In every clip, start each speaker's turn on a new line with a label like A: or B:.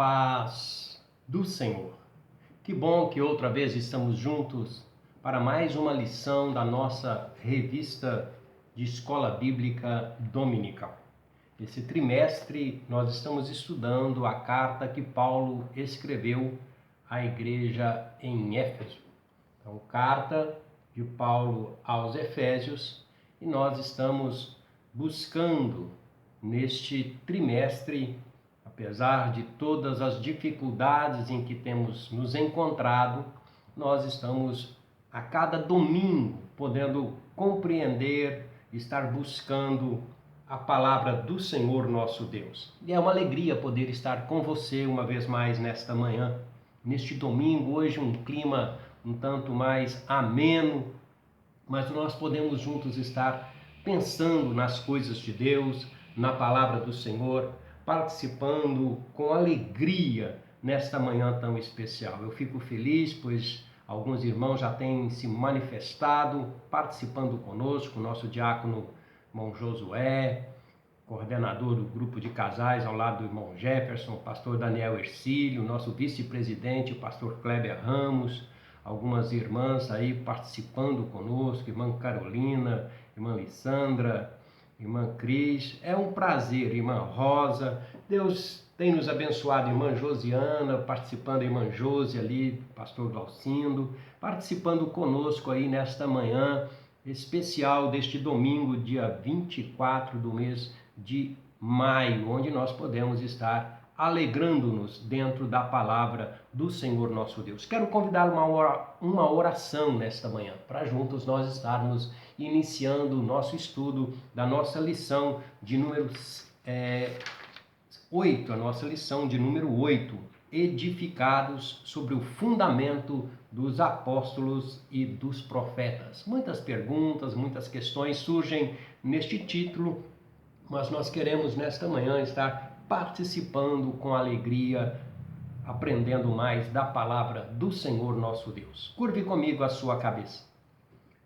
A: Paz do Senhor. Que bom que outra vez estamos juntos para mais uma lição da nossa revista de Escola Bíblica Dominical. Esse trimestre nós estamos estudando a carta que Paulo escreveu à igreja em Éfeso. Então, carta de Paulo aos Efésios, e nós estamos buscando neste trimestre, apesar de todas as dificuldades em que temos nos encontrado, nós estamos a cada domingo podendo compreender, estar buscando a palavra do Senhor nosso Deus. E é uma alegria poder estar com você uma vez mais nesta manhã, neste domingo, hoje um clima um tanto mais ameno, mas nós podemos juntos estar pensando nas coisas de Deus, na palavra do Senhor, participando com alegria nesta manhã tão especial. Eu fico feliz, pois alguns irmãos já têm se manifestado, participando conosco, nosso diácono, irmão Josué, coordenador do grupo de casais ao lado do irmão Jefferson, o pastor Daniel Ercílio, nosso vice-presidente, o pastor Kleber Ramos, algumas irmãs aí participando conosco, irmã Carolina, irmã Lissandra, irmã Cris. É um prazer, irmã Rosa. Deus tem nos abençoado, irmã Josiana, participando, irmã Josi ali, pastor Glaucindo, participando conosco aí nesta manhã especial deste domingo, dia 24 do mês de maio, onde nós podemos estar alegrando-nos dentro da palavra do Senhor nosso Deus. Quero convidar uma oração nesta manhã, para juntos nós estarmos iniciando o nosso estudo da nossa lição de número 8, a nossa lição de número 8, edificados sobre o fundamento dos apóstolos e dos profetas. Muitas perguntas, muitas questões surgem neste título, mas nós queremos nesta manhã estar participando com alegria, aprendendo mais da palavra do Senhor nosso Deus. Curve comigo a sua cabeça.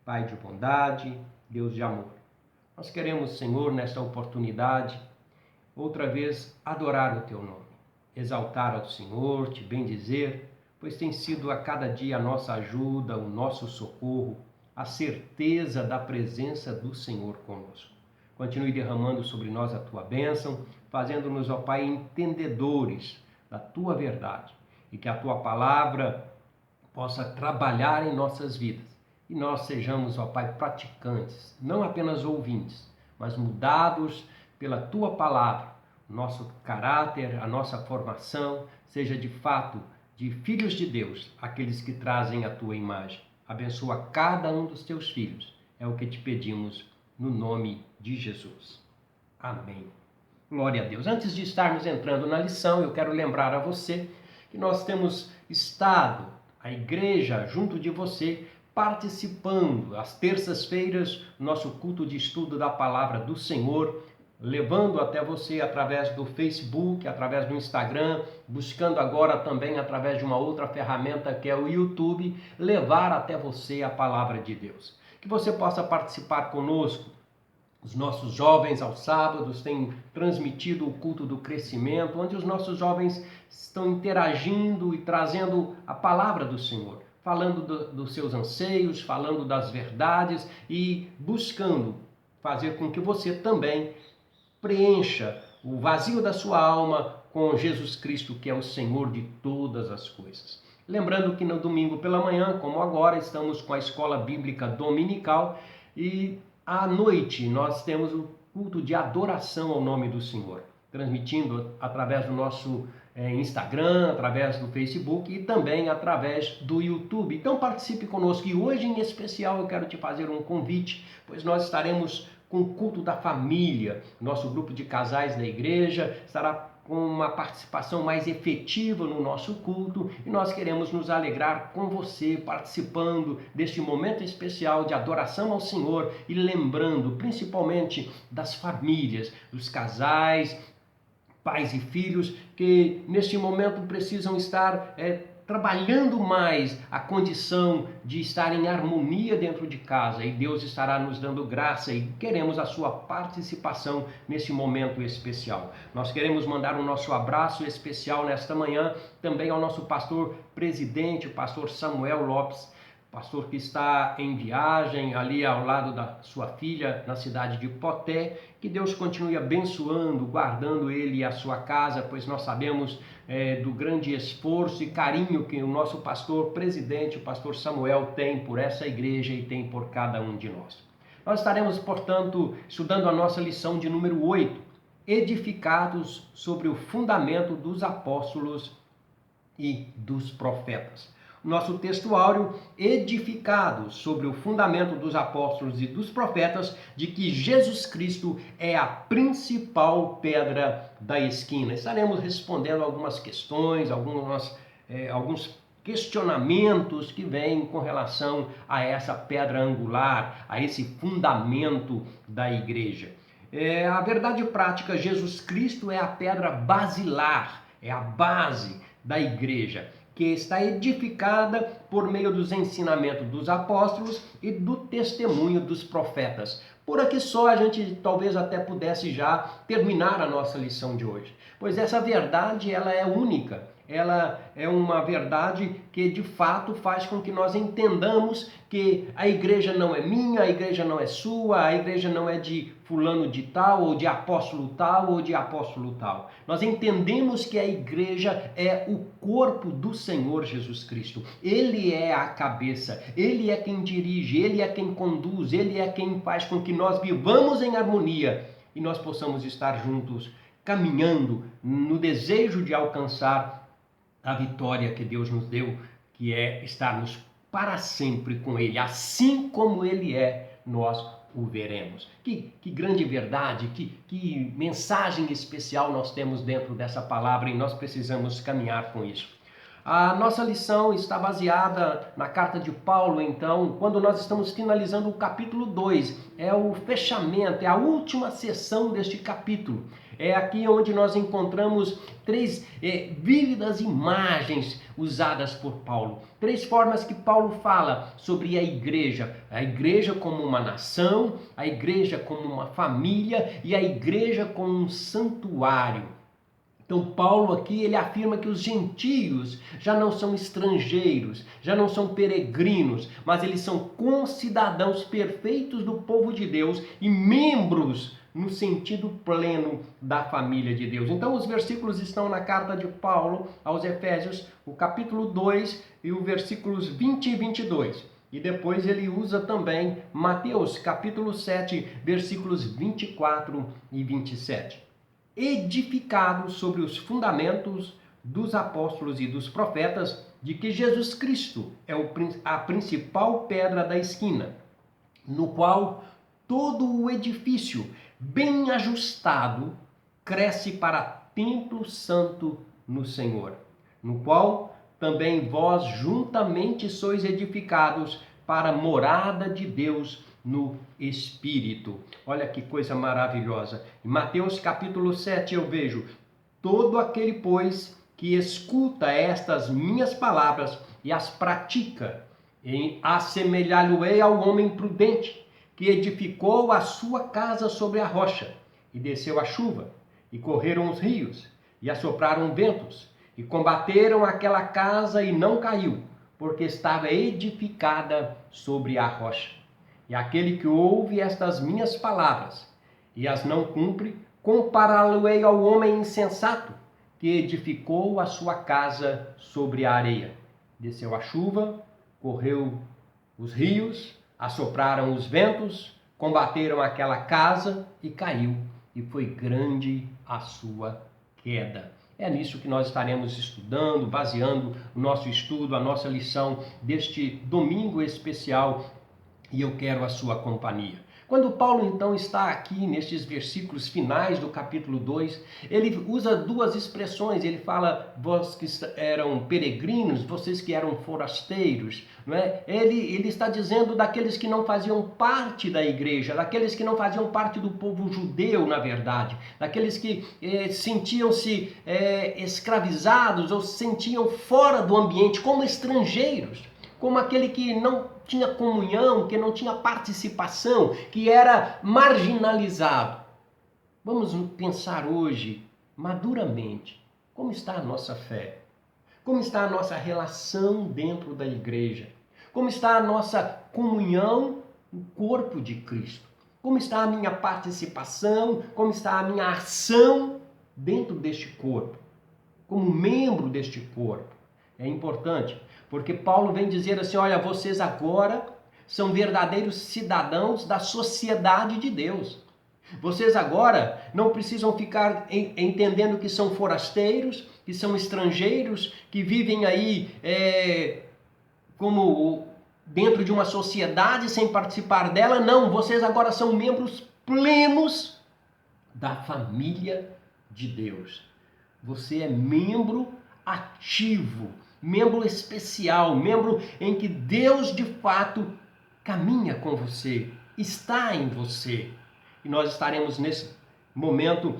A: Pai de bondade, Deus de amor, nós queremos, Senhor, nesta oportunidade, outra vez adorar o Teu nome, exaltar ao Senhor, Te bendizer, pois tem sido a cada dia a nossa ajuda, o nosso socorro, a certeza da presença do Senhor conosco. Continue derramando sobre nós a Tua bênção, fazendo-nos, ó Pai, entendedores da Tua verdade, e que a Tua palavra possa trabalhar em nossas vidas, e nós sejamos, ó Pai, praticantes, não apenas ouvintes, mas mudados pela Tua palavra. Nosso caráter, a nossa formação, seja de fato de filhos de Deus, aqueles que trazem a Tua imagem. Abençoa cada um dos Teus filhos, é o que te pedimos no nome de Jesus. Amém. Glória a Deus. Antes de estarmos entrando na lição, eu quero lembrar a você que nós temos estado, a igreja, junto de você, participando às terças-feiras, nosso culto de estudo da palavra do Senhor, levando até você através do Facebook, através do Instagram, buscando agora também através de uma outra ferramenta que é o YouTube, levar até você a palavra de Deus. Que você possa participar conosco. Os nossos jovens aos sábados têm transmitido o culto do crescimento, onde os nossos jovens estão interagindo e trazendo a palavra do Senhor, falando dos seus anseios, falando das verdades e buscando fazer com que você também preencha o vazio da sua alma com Jesus Cristo, que é o Senhor de todas as coisas. Lembrando que no domingo pela manhã, como agora, estamos com a Escola Bíblica Dominical e à noite nós temos o culto de adoração ao nome do Senhor, transmitindo através do nosso Instagram, através do Facebook e também através do YouTube. Então participe conosco e hoje em especial eu quero te fazer um convite, pois nós estaremos com o culto da família. Nosso grupo de casais da igreja estará com uma participação mais efetiva no nosso culto e nós queremos nos alegrar com você participando deste momento especial de adoração ao Senhor e lembrando principalmente das famílias, dos casais, pais e filhos que neste momento precisam estar trabalhando mais a condição de estar em harmonia dentro de casa, e Deus estará nos dando graça e queremos a sua participação nesse momento especial. Nós queremos mandar o nosso abraço especial nesta manhã também ao nosso pastor presidente, o pastor Samuel Lopes, pastor que está em viagem ali ao lado da sua filha na cidade de Poté. Que Deus continue abençoando, guardando ele e a sua casa, pois nós sabemos do grande esforço e carinho que o nosso pastor presidente, o pastor Samuel, tem por essa igreja e tem por cada um de nós. Nós estaremos, portanto, estudando a nossa lição de número 8, edificados sobre o fundamento dos apóstolos e dos profetas. Nosso texto áureo, edificados sobre o fundamento dos apóstolos e dos profetas, de que Jesus Cristo é a principal pedra da esquina. Estaremos respondendo algumas questões, alguns questionamentos que vêm com relação a essa pedra angular, a esse fundamento da igreja. A verdade prática, Jesus Cristo é a pedra basilar, é a base da igreja, que está edificada por meio dos ensinamentos dos apóstolos e do testemunho dos profetas. Por aqui só a gente talvez até pudesse já terminar a nossa lição de hoje, pois essa verdade ela é única, ela é uma verdade que de fato faz com que nós entendamos que a igreja não é minha, a igreja não é sua, a igreja não é de fulano de tal, ou de apóstolo tal, ou de apóstolo tal. Nós entendemos que a igreja é o corpo do Senhor Jesus Cristo. Ele é a cabeça, Ele é quem dirige, Ele é quem conduz, Ele é quem faz com que nós vivamos em harmonia e nós possamos estar juntos, caminhando no desejo de alcançar a vitória que Deus nos deu, que é estarmos para sempre com Ele. Assim como Ele é, nós o veremos. Que grande verdade, que mensagem especial nós temos dentro dessa palavra e nós precisamos caminhar com isso. A nossa lição está baseada na carta de Paulo, então, quando nós estamos finalizando o capítulo 2. É o fechamento, é a última sessão deste capítulo. É aqui onde nós encontramos três vívidas imagens usadas por Paulo. Três formas que Paulo fala sobre a igreja. A igreja como uma nação, a igreja como uma família e a igreja como um santuário. Então Paulo aqui ele afirma que os gentios já não são estrangeiros, já não são peregrinos, mas eles são concidadãos perfeitos do povo de Deus e membros no sentido pleno da família de Deus. Então os versículos estão na carta de Paulo aos Efésios, o capítulo 2 e os versículos 20 e 22. E depois ele usa também Mateus, capítulo 7, versículos 24 e 27. Edificados sobre os fundamentos dos apóstolos e dos profetas, de que Jesus Cristo é a principal pedra da esquina, no qual todo o edifício, bem ajustado, cresce para templo santo no Senhor, no qual também vós juntamente sois edificados para a morada de Deus no Espírito. Olha que coisa maravilhosa. Em Mateus capítulo 7 eu vejo: todo aquele, pois, que escuta estas minhas palavras e as pratica, assemelhá-lo-ei ao homem prudente, que edificou a sua casa sobre a rocha, e desceu a chuva, e correram os rios, e assopraram ventos, e combateram aquela casa, e não caiu, porque estava edificada sobre a rocha. E aquele que ouve estas minhas palavras e as não cumpre, compará-lo-ei ao homem insensato, que edificou a sua casa sobre a areia. Desceu a chuva, correu os rios, assopraram os ventos, combateram aquela casa e caiu, e foi grande a sua queda. É nisso que nós estaremos estudando, baseando o nosso estudo, a nossa lição deste domingo especial, e eu quero a sua companhia. Quando Paulo então está aqui nestes versículos finais do capítulo 2, ele usa duas expressões. Ele fala, vós que eram peregrinos, vocês que eram forasteiros. Não é? Ele está dizendo daqueles que não faziam parte da igreja, daqueles que não faziam parte do povo judeu, na verdade, daqueles que sentiam-se escravizados ou se sentiam fora do ambiente, como estrangeiros, como aquele que não tinha comunhão, que não tinha participação, que era marginalizado. Vamos pensar hoje, maduramente, como está a nossa fé? Como está a nossa relação dentro da igreja? Como está a nossa comunhão no corpo de Cristo? Como está a minha participação? Como está a minha ação dentro deste corpo? Como membro deste corpo? É importante, porque Paulo vem dizer assim, olha, vocês agora são verdadeiros cidadãos da sociedade de Deus. Vocês agora não precisam ficar entendendo que são forasteiros, que são estrangeiros, que vivem aí como dentro de uma sociedade sem participar dela. Não, vocês agora são membros plenos da família de Deus. Você é membro ativo, membro especial, membro em que Deus de fato caminha com você, está em você. E nós estaremos nesse momento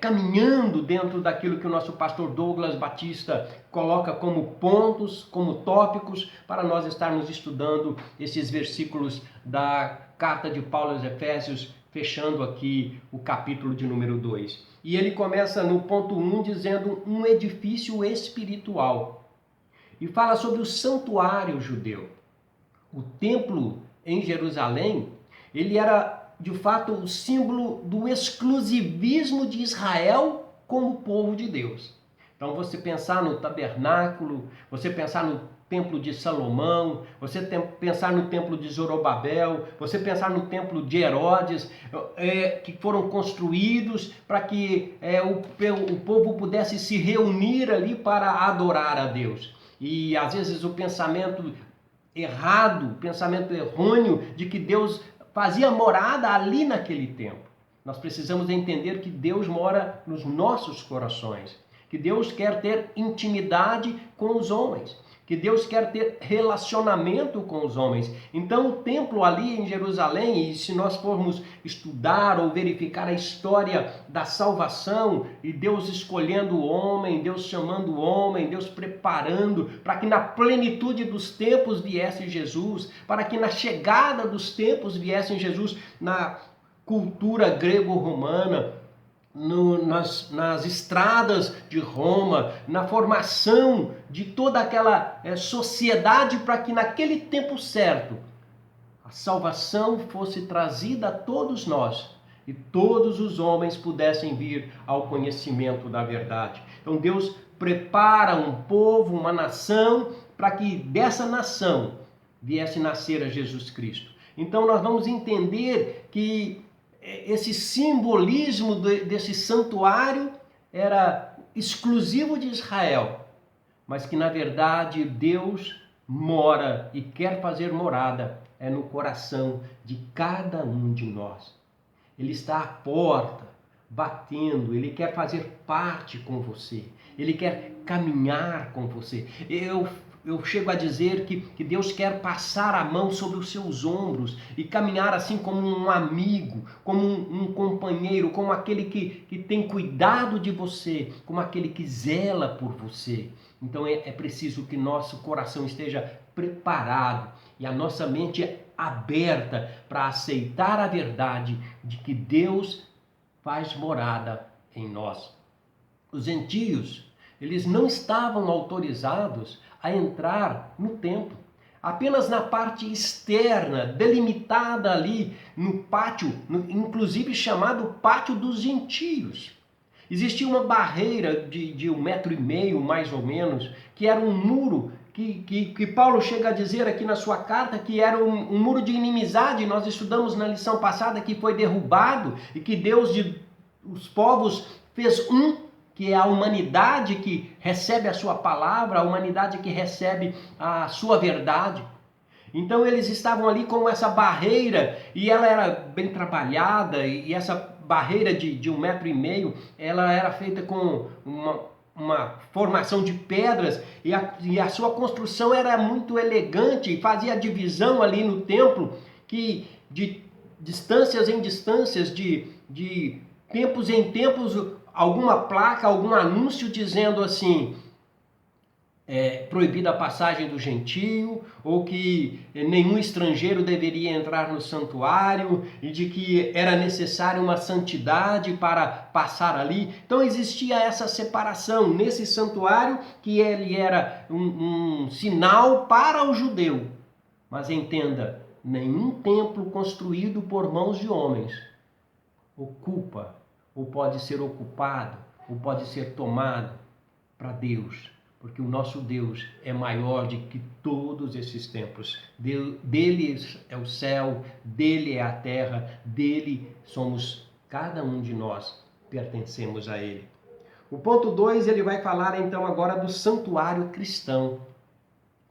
A: caminhando dentro daquilo que o nosso pastor Douglas Batista coloca como pontos, como tópicos, para nós estarmos estudando esses versículos da carta de Paulo aos Efésios, fechando aqui o capítulo de número 2. E ele começa no ponto 1 dizendo um edifício espiritual. E fala sobre o santuário judeu. O templo em Jerusalém, ele era de fato o símbolo do exclusivismo de Israel como povo de Deus. Então você pensar no tabernáculo, você pensar no templo de Salomão, você pensar no templo de Zorobabel, você pensar no templo de Herodes, que foram construídos para que o povo pudesse se reunir ali para adorar a Deus. E às vezes o pensamento errado, o pensamento errôneo de que Deus fazia morada ali naquele tempo. Nós precisamos entender que Deus mora nos nossos corações, que Deus quer ter intimidade com os homens, que Deus quer ter relacionamento com os homens. Então o templo ali em Jerusalém, e se nós formos estudar ou verificar a história da salvação, e Deus escolhendo o homem, Deus chamando o homem, Deus preparando para que na plenitude dos tempos viesse Jesus, para que na chegada dos tempos viesse Jesus, na cultura grego-romana, nas estradas de Roma, na formação de toda aquela sociedade, para que naquele tempo certo a salvação fosse trazida a todos nós e todos os homens pudessem vir ao conhecimento da verdade. Então Deus prepara um povo, uma nação, para que dessa nação viesse nascer a Jesus Cristo. Então nós vamos entender que esse simbolismo desse santuário era exclusivo de Israel, mas que na verdade Deus mora e quer fazer morada no coração de cada um de nós. Ele está à porta, batendo, ele quer fazer parte com você, ele quer caminhar com você. Eu chego a dizer que Deus quer passar a mão sobre os seus ombros e caminhar assim como um amigo, como um companheiro, como aquele que tem cuidado de você, como aquele que zela por você. Então é preciso que nosso coração esteja preparado e a nossa mente aberta para aceitar a verdade de que Deus faz morada em nós. Os gentios, eles não estavam autorizados a entrar no templo. Apenas na parte externa, delimitada ali no pátio, inclusive chamado Pátio dos Gentios. Existia uma barreira de 1,5 metro, mais ou menos, que era um muro que Paulo chega a dizer aqui na sua carta que era um muro de inimizade. Nós estudamos na lição passada que foi derrubado e que Deus os povos fez que é a humanidade que recebe a sua palavra, a humanidade que recebe a sua verdade. Então eles estavam ali com essa barreira, e ela era bem trabalhada, e essa barreira de 1,5 m, ela era feita com uma formação de pedras, e a sua construção era muito elegante, fazia a divisão ali no templo, que de distâncias em distâncias, de tempos em tempos, alguma placa, algum anúncio dizendo assim: proibida a passagem do gentio, ou que nenhum estrangeiro deveria entrar no santuário, e de que era necessária uma santidade para passar ali. Então existia essa separação nesse santuário, que ele era um sinal para o judeu. Mas entenda, nenhum templo construído por mãos de homens ocupa, ou pode ser ocupado, ou pode ser tomado para Deus. Porque o nosso Deus é maior do que todos esses templos. Dele é o céu, dele é a terra, dele somos, cada um de nós pertencemos a ele. O ponto 2, ele vai falar então agora do santuário cristão.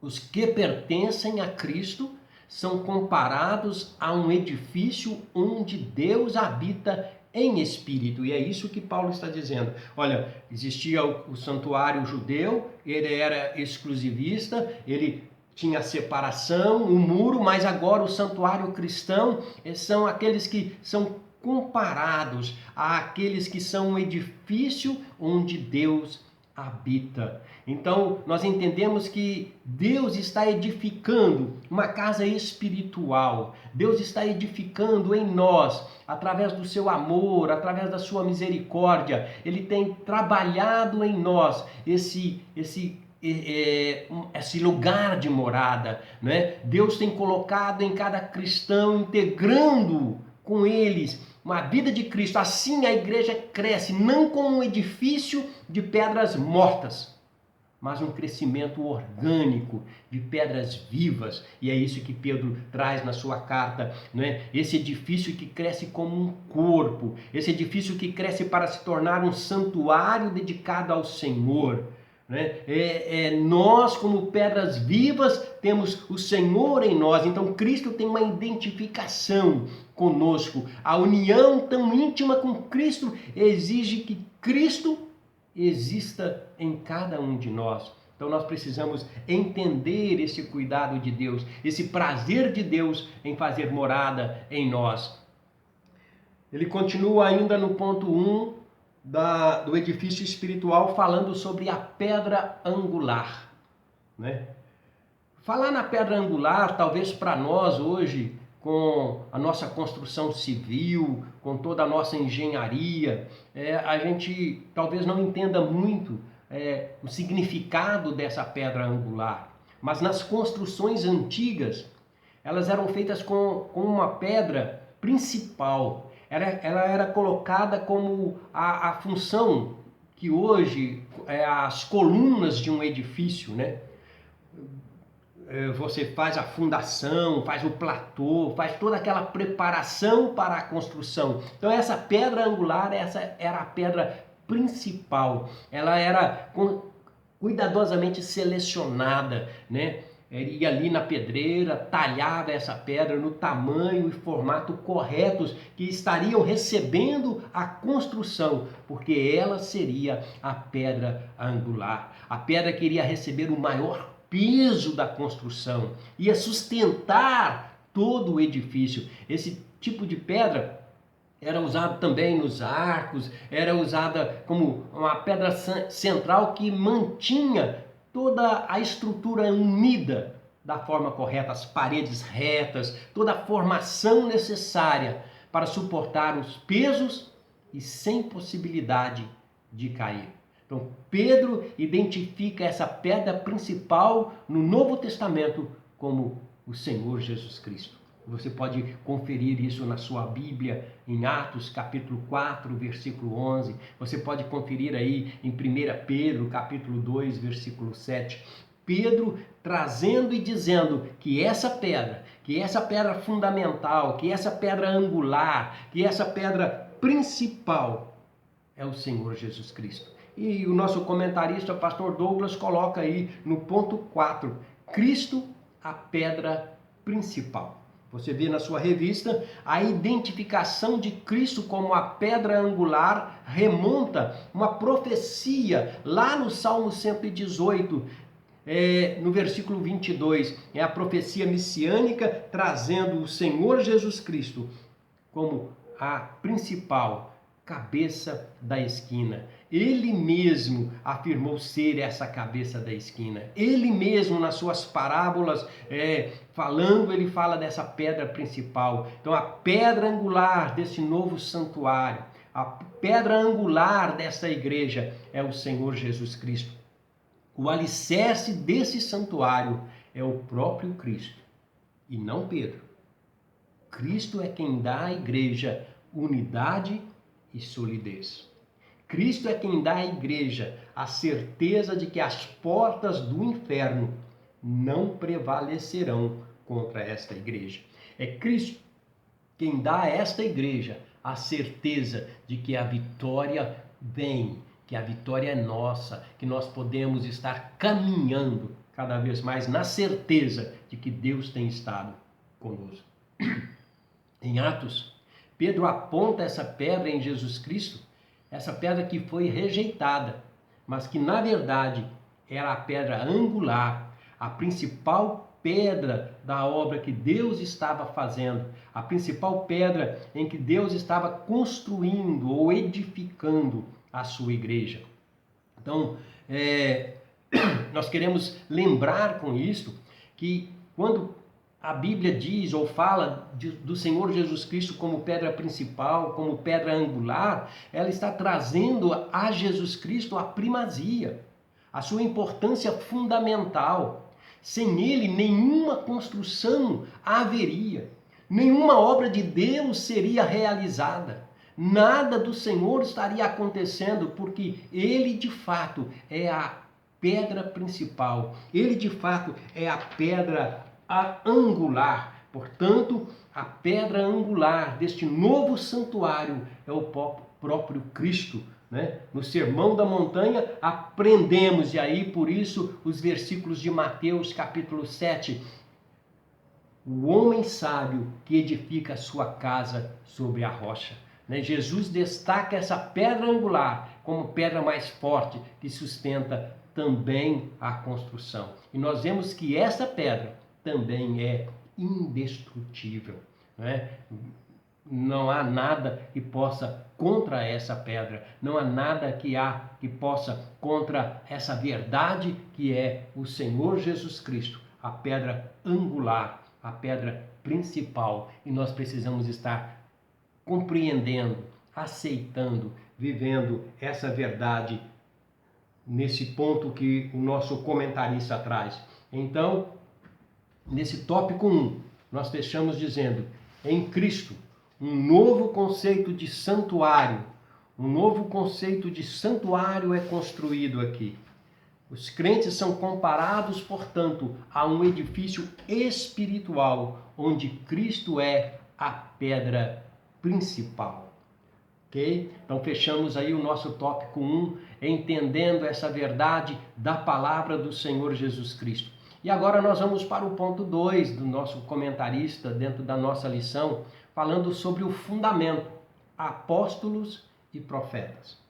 A: Os que pertencem a Cristo são comparados a um edifício onde Deus habita em espírito. E é isso que Paulo está dizendo. Olha, existia o santuário judeu, ele era exclusivista, ele tinha separação, o muro, mas agora o santuário cristão são aqueles que são comparados àqueles que são um edifício onde Deus habita. Então, nós entendemos que Deus está edificando uma casa espiritual. Deus está edificando em nós, através do seu amor, através da sua misericórdia. Ele tem trabalhado em nós esse lugar de morada, né? Deus tem colocado em cada cristão, integrando com eles uma vida de Cristo. Assim a igreja cresce, não como um edifício de pedras mortas, mas um crescimento orgânico de pedras vivas. E é isso que Pedro traz na sua carta, né? Esse edifício que cresce como um corpo, esse edifício que cresce para se tornar um santuário dedicado ao Senhor. Nós, como pedras vivas, temos o Senhor em nós. Então Cristo tem uma identificação conosco. A união tão íntima com Cristo exige que Cristo exista em cada um de nós. Então nós precisamos entender esse cuidado de Deus, esse prazer de Deus em fazer morada em nós. Ele continua ainda no ponto 1 do edifício espiritual, falando sobre a pedra angular, né? Falar na pedra angular, talvez para nós hoje, com a nossa construção civil, com toda a nossa engenharia, a gente talvez não entenda muito o significado dessa pedra angular. Mas nas construções antigas, elas eram feitas com uma pedra principal. Ela era colocada como a função que hoje as colunas de um edifício, né? Você faz a fundação, faz o platô, faz toda aquela preparação para a construção. Então essa pedra angular, essa era a pedra principal. Ela era cuidadosamente selecionada, né? Ia ali na pedreira, talhava essa pedra no tamanho e formato corretos que estariam recebendo a construção, porque ela seria a pedra angular. A pedra que iria receber o maior peso da construção, ia sustentar todo o edifício. Esse tipo de pedra era usado também nos arcos, era usada como uma pedra central que mantinha toda a estrutura unida da forma correta, as paredes retas, toda a formação necessária para suportar os pesos e sem possibilidade de cair. Então, Pedro identifica essa pedra principal no Novo Testamento como o Senhor Jesus Cristo. Você pode conferir isso na sua Bíblia, em Atos capítulo 4, versículo 11. Você pode conferir aí em 1 Pedro capítulo 2, versículo 7. Pedro trazendo e dizendo que essa pedra fundamental, que essa pedra angular, que essa pedra principal é o Senhor Jesus Cristo. E o nosso comentarista, pastor Douglas, coloca aí no ponto 4, Cristo, a pedra principal. Você vê na sua revista a identificação de Cristo como a pedra angular remonta uma profecia lá no Salmo 118, no versículo 22. É a profecia messiânica trazendo o Senhor Jesus Cristo como a principal cabeça da esquina. Ele mesmo afirmou ser essa cabeça da esquina. Ele mesmo, nas suas parábolas, ele fala dessa pedra principal. Então, a pedra angular desse novo santuário, a pedra angular dessa igreja é o Senhor Jesus Cristo. O alicerce desse santuário é o próprio Cristo e não Pedro. Cristo é quem dá à igreja unidade e solidez. Cristo é quem dá à igreja a certeza de que as portas do inferno não prevalecerão contra esta igreja. É Cristo quem dá a esta igreja a certeza de que a vitória vem, que a vitória é nossa, que nós podemos estar caminhando cada vez mais na certeza de que Deus tem estado conosco. Em Atos, Pedro aponta essa pedra em Jesus Cristo, essa pedra que foi rejeitada, mas que na verdade era a pedra angular, a principal pedra da obra que Deus estava fazendo, a principal pedra em que Deus estava construindo ou edificando a sua igreja. Então, nós queremos lembrar com isso que quando a Bíblia diz ou fala do Senhor Jesus Cristo como pedra principal, como pedra angular, ela está trazendo a Jesus Cristo a primazia, a sua importância fundamental. Sem ele, nenhuma construção haveria, nenhuma obra de Deus seria realizada, nada do Senhor estaria acontecendo, porque ele de fato é a pedra principal, ele de fato é a pedra angular. Portanto, a pedra angular deste novo santuário é o próprio Cristo. No Sermão da Montanha aprendemos, e aí por isso os versículos de Mateus capítulo 7, o homem sábio que edifica a sua casa sobre a rocha. Jesus destaca essa pedra angular como pedra mais forte que sustenta também a construção. E nós vemos que essa pedra também é indestrutível. Não há nada que possa contra essa pedra, não há nada que possa contra essa verdade que é o Senhor Jesus Cristo, a pedra angular, a pedra principal. E nós precisamos estar compreendendo, aceitando, vivendo essa verdade nesse ponto que o nosso comentarista traz. Então, nesse tópico 1, nós fechamos dizendo: em Cristo, um novo conceito de santuário, é construído aqui. Os crentes são comparados, portanto, a um edifício espiritual, onde Cristo é a pedra principal. Ok? Então fechamos aí o nosso tópico 1, entendendo essa verdade da palavra do Senhor Jesus Cristo. E agora nós vamos para o ponto 2 do nosso comentarista, dentro da nossa lição, falando sobre o fundamento, apóstolos e profetas.